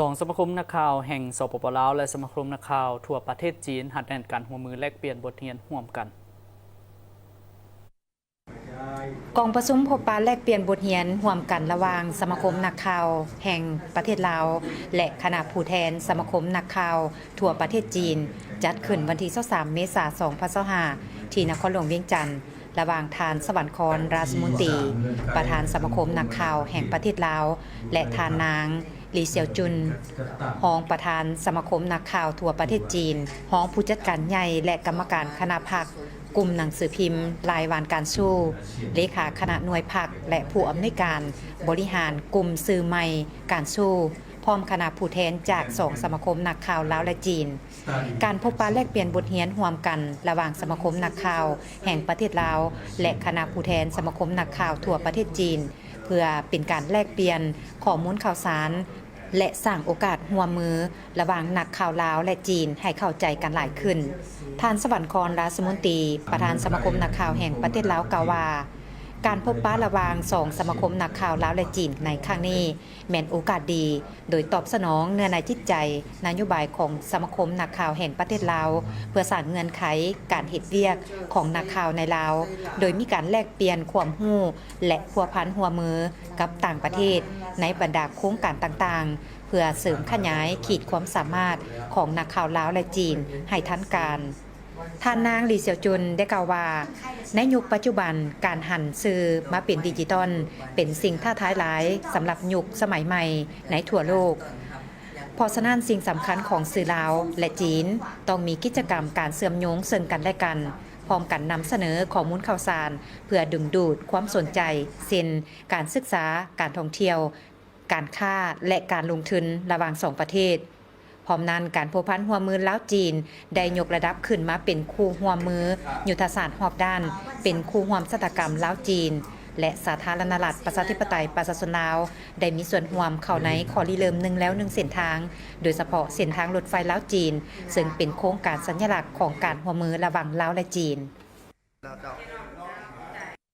สองสมาคมนักข่าวแห่งสปปลาวและสมาคมนักข่าวทั่วประเทศจีนหัดแน่นกันหัวมือแลกเปลี่ยนบทเรียนร่วมกันกองประชุมพบปะแลกเปลี่ยนบทเรียนร่วมกันระหว่างสมาคมนักข่าวแห่งประเทศลาวและคณะผู้แทนสมาคมนักข่าวทั่วประเทศจีนจัดขึ้นวันที่23เมษายน2025ที่นครหลวงเวียงจันทน์ระหว่างทานสวรรครราชมนตรีประธานสมาคมนักข่าวแห่งประเทศลาวและทานนางลีเซียวจุนรองประธานสมาคมนักข่าวทั่วประเทศจีนรองผู้จัดการใหญ่และกรรมการคณะพรรคกลุ่มหนังสือพิมพ์รายวันการสู้เลขาคณะหน่วยพรรคและผู้อำนวยการบริหารกลุ่มสื่อใหม่การสู้พร้อมคณะผู้แทนจาก2สมาคมนักข่าวลาวและจีนการพบปะแลกเปลี่ยนบทเรียนร่วมกันระหว่างสมาคมนักข่าวแห่งประเทศลาวและคณะผู้แทนสมาคมนักข่าวทั่วประเทศจีนเพื่อเป็นการแลกเปลี่ยนข้อมูลข่าวสารและสร้างโอกาสร่วมมือระหว่างนักข่าวลาวและจีนให้เข้าใจกันหลายขึ้นท่านสวรรครราชมนตรีประธานสมาคมนักข่าวแห่งประเทศลาวกล่าวว่าการพบปะระหว่าง2สมาคมนักข่าวลาวและจีนในครั้งนี้แม่นโอกาสดีโดยตอบสนองเนื้อในจิตใจนโยบายของสมาคมนักข่าวแห่งประเทศลาวเพื่อสร้างเงื่อนไขการเฮ็ดเวียกของนักข่าวในลาวโดยมีการแลกเปลี่ยนความรู้และพัวพันหัวมือกับต่างประเทศในบรรดาโครงการต่างๆเพื่อเสริมขยายขีดความสามารถของนักข่าวลาวและจีนให้ทันการท่านนางลีเซียวจุนได้กล่าวว่าในยุคปัจจุบันการหันสื่อมาเป็นดิจิตอลเป็นสิ่งท้าทายหลายสำหรับยุคสมัยใหม่ในทั่วโลกเพราะฉะนั้นสิ่งสำคัญของสื่อลาวและจีนต้องมีกิจกรรมการเชื่อมโยงซึ่งกันและกันพร้อมกันนำเสนอข้อมูลข่าวสารเพื่อดึงดูดความสนใจเช่นการศึกษาการท่องเที่ยวการค้าและการลงทุนระหว่าง2ประเทศพร้อมนั้นการพัวพันหัวมือลาวจีนได้ยกระดับขึ้นมาเป็นคู่หัวมือยุทธศาสตร์รอบด้านเป็นคู่ร่วมชะตกรรมลาวจีนและสาธารณรัฐประชาธิปไตยประชาชนลาวได้มีส่วนร่วมเข้าในขอริเริ่ม1แล้ว1เส้นทางโดยเฉพาะเส้นทางรถไฟลาวจีนซึ่งเป็นโครงการสัญลักษณ์ของการหัวมือระหว่างลาวและจีน